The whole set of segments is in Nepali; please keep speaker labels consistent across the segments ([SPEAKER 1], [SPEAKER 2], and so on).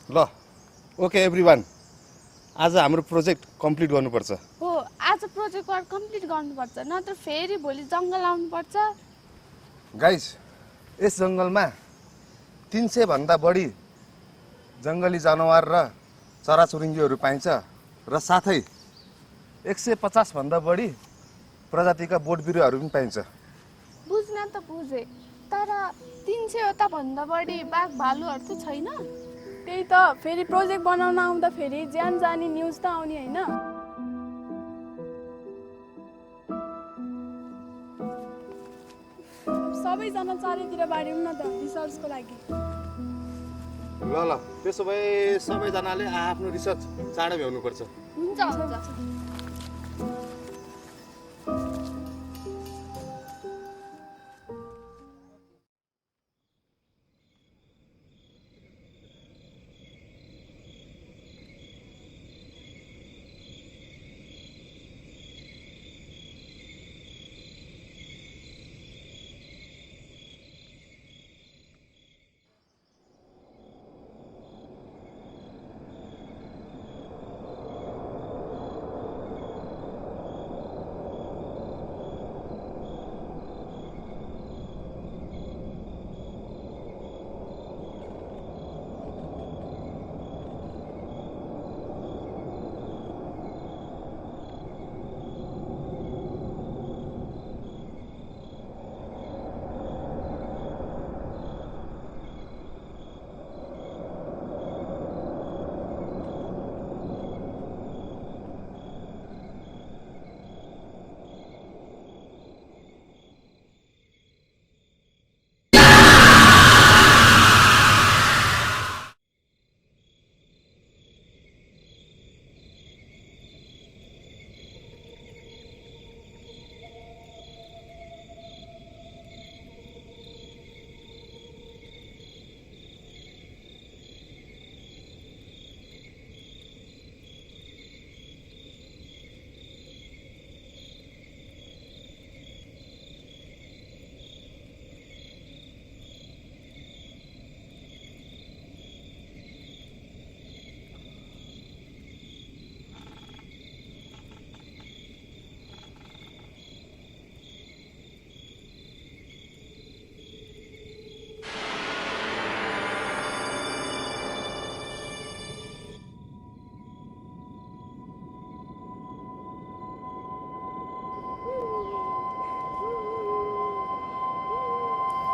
[SPEAKER 1] ल ओके एभ्रिवान आज हाम्रो प्रोजेक्ट कम्प्लिट गर्नुपर्छ
[SPEAKER 2] हो आज प्रोजेक्ट वर्क कम्प्लिट गर्नुपर्छ नत्र फेरि भोलि जङ्गल आउनुपर्छ
[SPEAKER 1] गाइस यस जङ्गलमा 300 भन्दा बढी जङ्गली जनावर र चराचुरुङ्गीहरू पाइन्छ र साथै 150 भन्दा बढी प्रजातिका बोट बिरुवाहरू पनि पाइन्छ
[SPEAKER 2] बुझ्न त बुझे तर 300 वटा भन्दा बढी बाघ भालुहरू त छैन
[SPEAKER 3] त्यही त फेरि प्रोजेक्ट बनाउन आउँदा फेरि ज्यान जाने न्युज त आउने हैन सबैजना चारैतिर बाड्यौँ न त रिसर्चको लागि
[SPEAKER 1] ल त्यसो भए सबैजनाले आफ्नो रिसर्च चाँडै भ्याउनुपर्छ
[SPEAKER 2] हुन्छ हुन्छ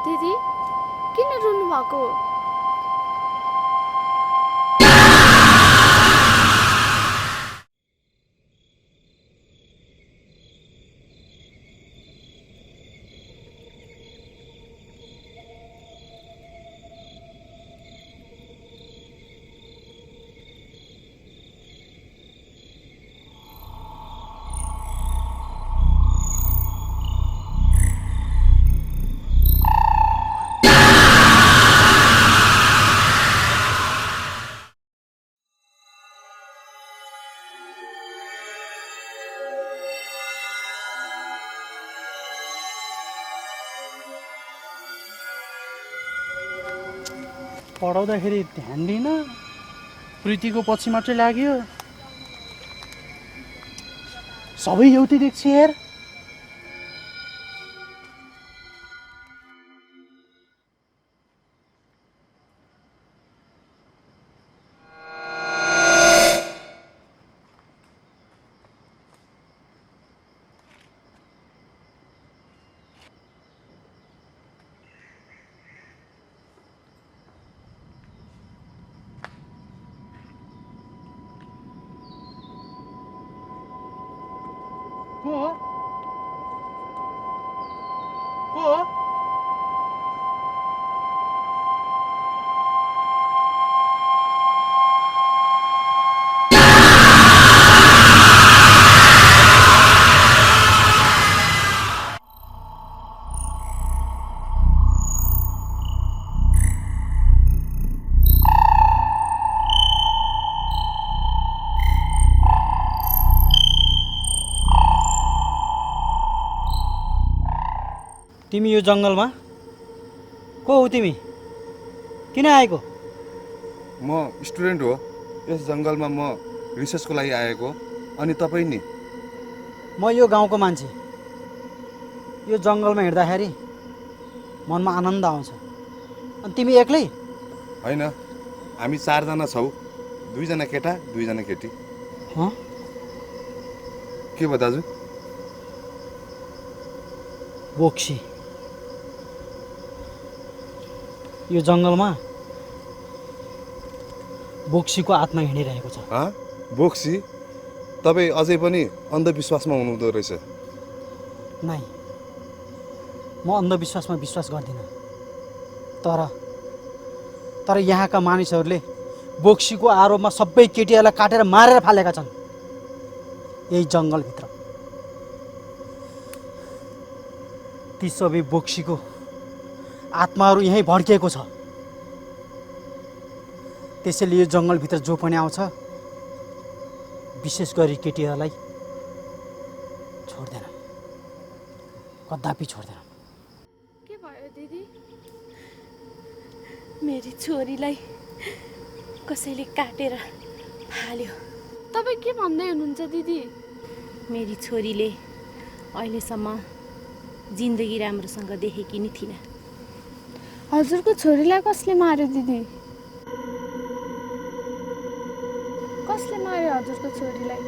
[SPEAKER 2] दिदी किन रुनु भएको
[SPEAKER 4] पढाउँदाखेरि ध्यान दिन प्रीतिको पछि मात्रै लाग्यो सबै एउटै देख्छ यार को हो को हो
[SPEAKER 5] तिमी यो जङ्गलमा को हो तिमी किन आएको
[SPEAKER 1] म स्टुडेन्ट हो यस जङ्गलमा म रिसर्चको लागि आएको अनि तपाईँ नि
[SPEAKER 5] म यो गाउँको मान्छे यो जङ्गलमा हिँड्दाखेरि मनमा आनन्द आउँछ अनि तिमी एक्लै
[SPEAKER 1] होइन हामी 4 जना छौँ 2 जना केटा 2 जना केटी
[SPEAKER 5] हँ
[SPEAKER 1] के भयो दाजु
[SPEAKER 5] बोक्सी यो जङ्गलमा बोक्सीको आत्मा हिँडिरहेको छ
[SPEAKER 1] बोक्सी तपाईँ अझै पनि अन्धविश्वासमा हुनुहुँदो रहेछ
[SPEAKER 5] नाइ म अन्धविश्वासमा विश्वास गर्दिनँ तर यहाँका मानिसहरूले बोक्सीको आरोपमा सबै केटीहरूलाई काटेर मारेर फालेका छन् यही जङ्गलभित्र ती सबै बोक्सीको आत्माहरू यहीँ भड्किएको छ त्यसैले यो जङ्गलभित्र जो पनि आउँछ विशेष गरी केटीहरूलाई छोड्दैन कदापि छोड्दैन
[SPEAKER 2] के भयो दिदी
[SPEAKER 6] मेरी छोरीलाई कसैले काटेर फाल्यो
[SPEAKER 2] तपाईँ के भन्दै हुनुहुन्छ दिदी
[SPEAKER 6] मेरी छोरीले अहिलेसम्म जिन्दगी राम्रोसँग देखेकी नै थिइनँ
[SPEAKER 2] हजुरको छोरीलाई कसले मार्यो दिदी कसले मार्यो हजुरको छोरीलाई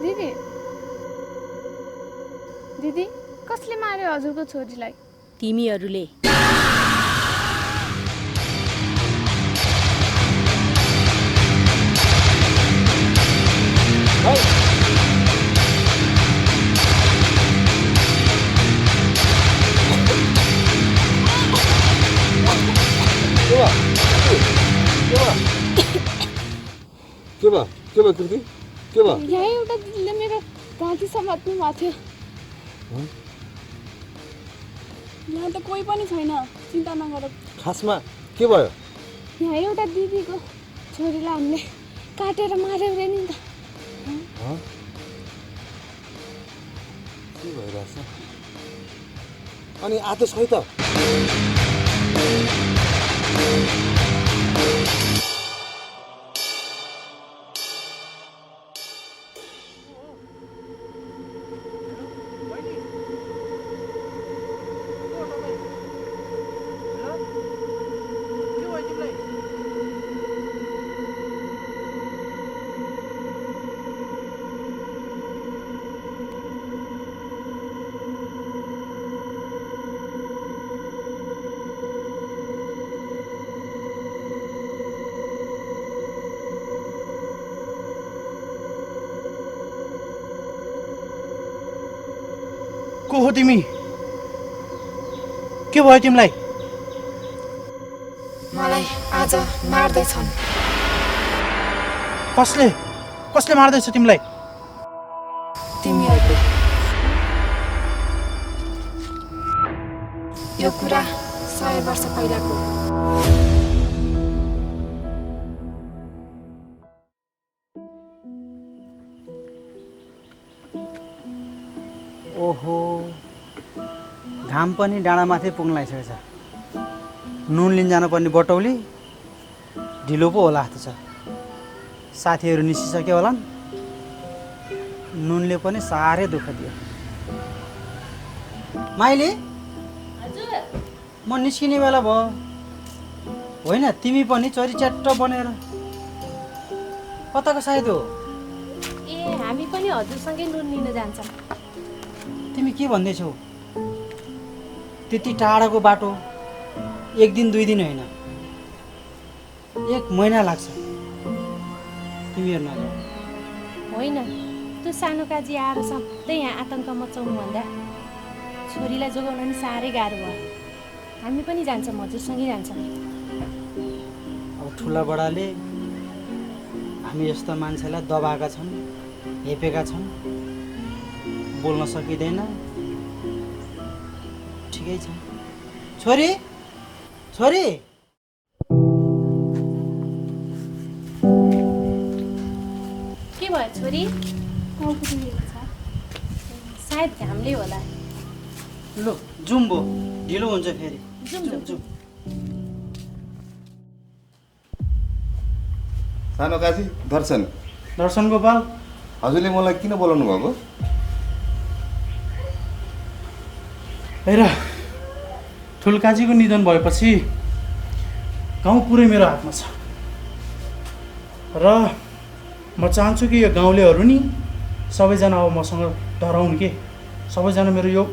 [SPEAKER 2] दिदी दिदी कसले मार्यो हजुरको छोरीलाई
[SPEAKER 6] तिमीहरूले
[SPEAKER 1] के भयो कृति के भयो
[SPEAKER 2] यहाँ एउटा दिदीले मेरो घाँटी समात्नु भएको थियो
[SPEAKER 3] यहाँ त कोही पनि छैन चिन्ता नगर
[SPEAKER 1] खासमा के भयो
[SPEAKER 2] यहाँ एउटा दिदीको छोरीलाई हामीले काटेर मार्यो रे नि त
[SPEAKER 1] के भइरहेछ अनि आदेश खै त
[SPEAKER 4] को हो तिमी के भयो तिमीलाई
[SPEAKER 7] मलाई आज मार्दैछन्
[SPEAKER 4] कसले मार्दैछ तिमीलाई
[SPEAKER 7] तिमीहरूले यो कुरा 100 वर्ष पहिलाको
[SPEAKER 5] ओहो घाम पनि डाँडामाथि पुग्न लागिसकेको छ नुन लिन जानुपर्ने बटौली ढिलो पो होला जस्तो छ साथीहरू निस्किसक्यो होला नुनले पनि साह्रै दुःख दियो माइली म निस्किने बेला भयो होइन तिमी पनि चरी च्याट्ट बनेर कताको सायद हो
[SPEAKER 6] ए हामी पनि हजुरसँगै नुन लिन जान्छौँ
[SPEAKER 5] तिमी के भन्दैछौ त्यति टाढाको बाटो 1 दिन 2 दिन होइन 1 महिना लाग्छ तिमीहरू नजाऊ
[SPEAKER 6] होइन, त्यो सानो काजी आएर सधैँ यहाँ आतङ्क मचाउनुभन्दा छोरीलाई जोगाउन नि साह्रै गाह्रो भयो। हामी पनि जान्छौँ, हजुरसँगै जान्छौँ।
[SPEAKER 5] अब ठुला बडाले हामी जस्ता मान्छेलाई दबाएका छन्, हेपेका छन्, बोल्न सकिँदैन। ठिकै छ। छोरी छोरी
[SPEAKER 6] के भयो छोरी? सायद घामले होला।
[SPEAKER 5] लु जुम्बो ढिलो हुन्छ फेरि।
[SPEAKER 6] जाउँ।
[SPEAKER 1] सानो काजी दर्शन,
[SPEAKER 4] दर्शन गोपाल,
[SPEAKER 1] हजुरले मलाई किन बोलाउनु भएको?
[SPEAKER 4] हेर ठुल्काजीको निधन भएपछि गाउँ पुरै मेरो हातमा छ र म चाहन्छु कि यो गाउँलेहरू नि सबैजना अब मसँग डराउन् के, सबैजना मेरो यो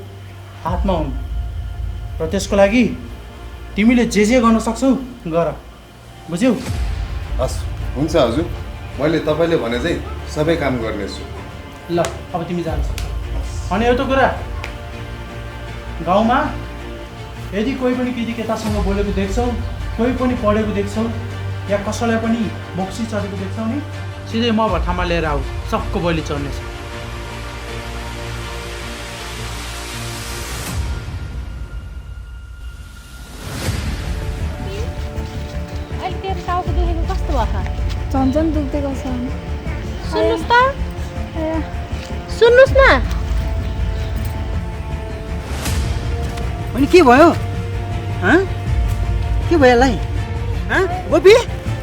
[SPEAKER 4] हातमा हुन् र त्यसको लागि तिमीले जे गर्न सक्छौ गर, बुझ्यौ?
[SPEAKER 1] हस् हुन्छ हजुर, मैले तपाईँले भने चाहिँ सबै काम गर्नेछु।
[SPEAKER 4] ल अब तिमी जान्छ। अनि एउटा कुरा, गाउँमा यदि कोही पनि केटी केटासँग बोलेको देख्छौ, कोही पनि पढेको देख्छौ या कसैलाई पनि बोक्सी चढेको देख्छौ नि, सिधै म भट्टामा लिएर आऊ, सबको बलि चढ्नेछ।
[SPEAKER 6] अहिले तेरो टाउको दुखेको कस्तो भयो?
[SPEAKER 3] झन् दुख्दै छ।
[SPEAKER 6] सुन्नुहोस् त, सुन्नुहोस् न।
[SPEAKER 5] अनि के भयो? के भयो यसलाई? गोपी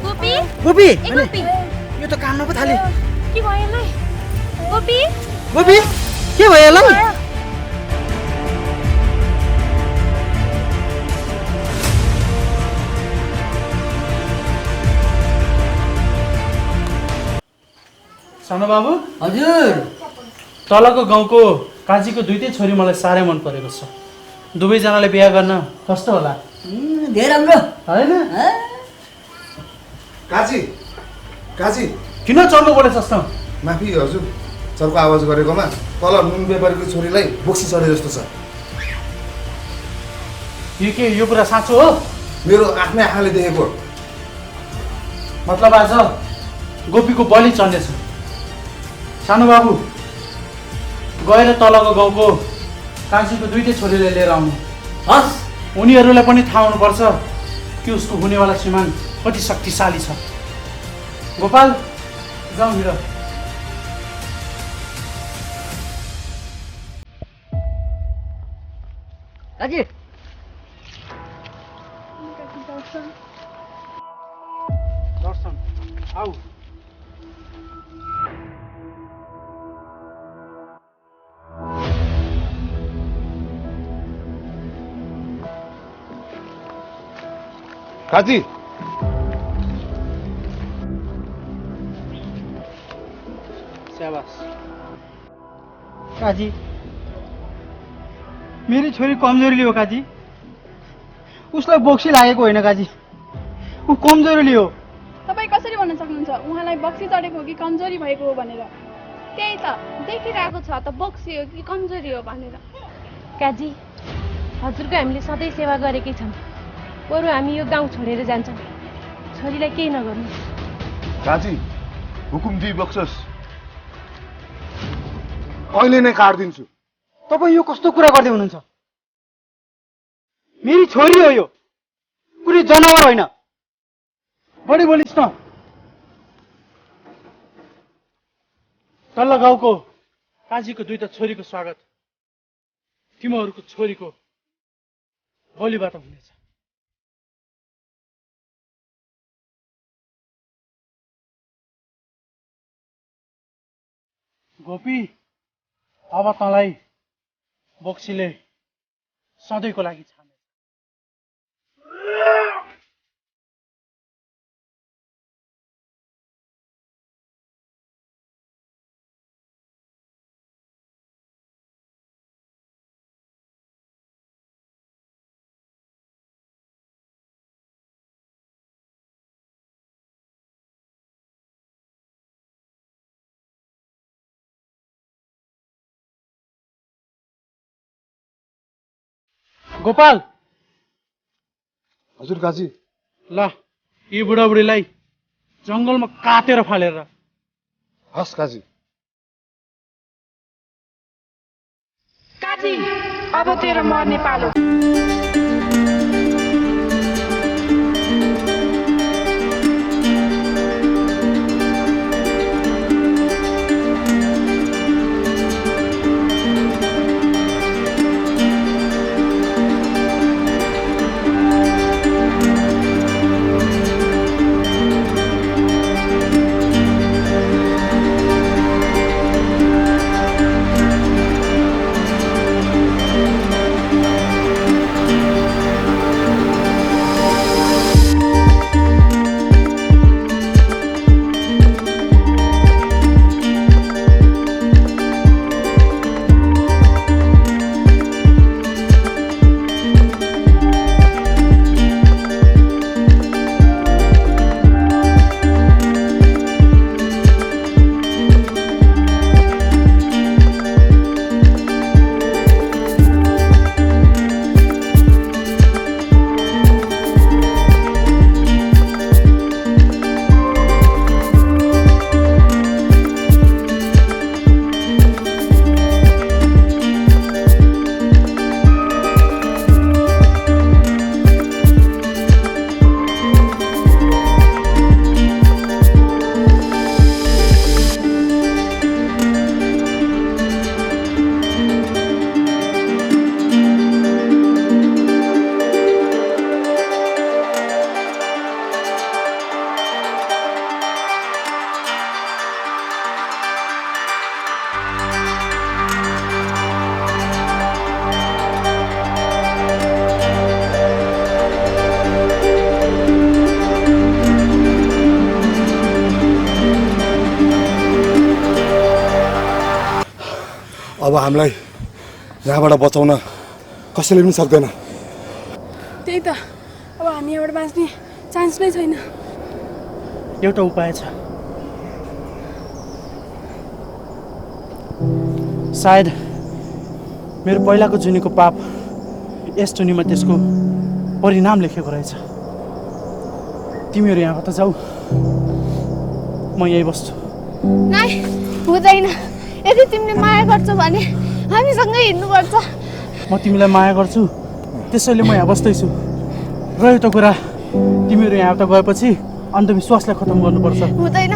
[SPEAKER 6] गोपी,
[SPEAKER 5] गोपी
[SPEAKER 6] ए गोपी,
[SPEAKER 5] यो त काम्न पो थाल्यो।
[SPEAKER 6] के भयो यसलाई? गोपी,
[SPEAKER 5] गोपी के भयो यसलाई?
[SPEAKER 4] सानो बाबु,
[SPEAKER 5] हजुर
[SPEAKER 4] तलको गाउँको काजीको दुईटै छोरी मलाई साह्रै मन परेको छ। दुवैजनाले बिहा गर्न कस्तो होला?
[SPEAKER 5] धेरै राम्रो
[SPEAKER 4] होइन?
[SPEAKER 1] काजी काजी
[SPEAKER 4] किन चर्को बोलेछस् त?
[SPEAKER 1] माफी हजुर, चर्को आवाज गरेकोमा। तल नुन व्यापारीको छोरीलाई बोक्सी चढे जस्तो छ।
[SPEAKER 4] यो कुरा साँचो हो?
[SPEAKER 1] मेरो आफ्नै आँखाले देखेको।
[SPEAKER 4] मतलब आज गोपीको बलि चढ्नेछ। सानो बाबु गएर तलको गाउँको काजीको दुईटै छोरीलाई लिएर आउनु।
[SPEAKER 5] हस्
[SPEAKER 4] उनीहरूलाई पनि थाहा हुनुपर्छ कि उसको हुनेवाला श्रीमान कति शक्तिशाली छ। गोपाल जाउँ हिँड।
[SPEAKER 5] काजी
[SPEAKER 4] दर्शन आऊ।
[SPEAKER 1] काजी
[SPEAKER 4] स्याबास।
[SPEAKER 5] काजी मेरी छोरी कमजोरी हो काजी। उसलाई बोक्सी लागेको होइन काजी, ऊ कमजोरी हो।
[SPEAKER 3] तपाईँ कसरी भन्न सक्नुहुन्छ उहाँलाई बक्सी चढेको हो कि कमजोरी भएको हो भनेर?
[SPEAKER 2] त्यही त देखिरहेको छ त, बोक्सी हो कि कमजोरी हो भनेर।
[SPEAKER 6] काजी, हजुरको हामीले सधैँ सेवा गरेकै छौँ। बरु हामी यो गाउँ छोडेर जान्छौँ। छोरीलाई केही नगर्नु।
[SPEAKER 1] काजी हुकुम दिइबक्सोस्, अहिले नै काटिदिन्छु।
[SPEAKER 5] तपाईँ यो कस्तो कुरा गर्दै हुनुहुन्छ? मेरी छोरी हो यो, कुनै जनावर होइन।
[SPEAKER 4] बढी बोलिस् न। तल्लो गाउँको काजीको दुईटा छोरीको स्वागत तिमीहरूको छोरीको बलिबाट हुनेछ। गोपी, अब तँलाई बोक्सीले सधैँको लागि छ। गोपाल
[SPEAKER 1] हजुर काजी।
[SPEAKER 4] ल यी बुढाबुढीलाई जङ्गलमा काटेर फालेर।
[SPEAKER 1] हस् काजी।
[SPEAKER 7] काजी अब तेरो मर्ने पालो।
[SPEAKER 1] अब हामीलाई यहाँबाट बचाउन कसैले पनि सक्दैन।
[SPEAKER 3] त्यही त अब हामी यहाँबाट बाँच्ने चान्स नै छैन।
[SPEAKER 4] एउटा उपाय छ। सायद मेरो पहिलाको जुनीको पाप यस जुनीमा त्यसको परिणाम लेखेको रहेछ। तिमीहरू यहाँबाट जाऊ, म यही बस्छु।
[SPEAKER 2] नाइ हुँदैन। यदि तिमीले माया गर्छौ भने हामीसँगै हिँड्नुपर्छ।
[SPEAKER 4] म तिमीलाई माया गर्छु, त्यसैले म यहाँ बस्दैछु। र एउटा कुरा, तिमीहरू यहाँबाट गएपछि अन्धविश्वासलाई खतम गर्नुपर्छ।
[SPEAKER 2] हुँदैन।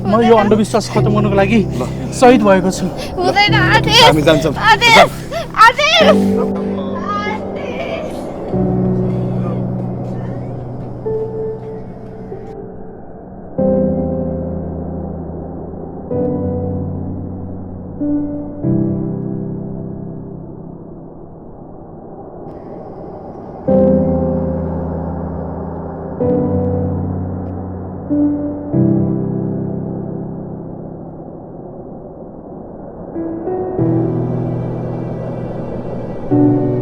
[SPEAKER 4] म यो अन्धविश्वास खतम गर्नुको लागि शहीद भएको छु।
[SPEAKER 2] हुँदैन आदेश।
[SPEAKER 1] हामी जान्छौँ।
[SPEAKER 2] आदेश आदेश।
[SPEAKER 6] Thank you.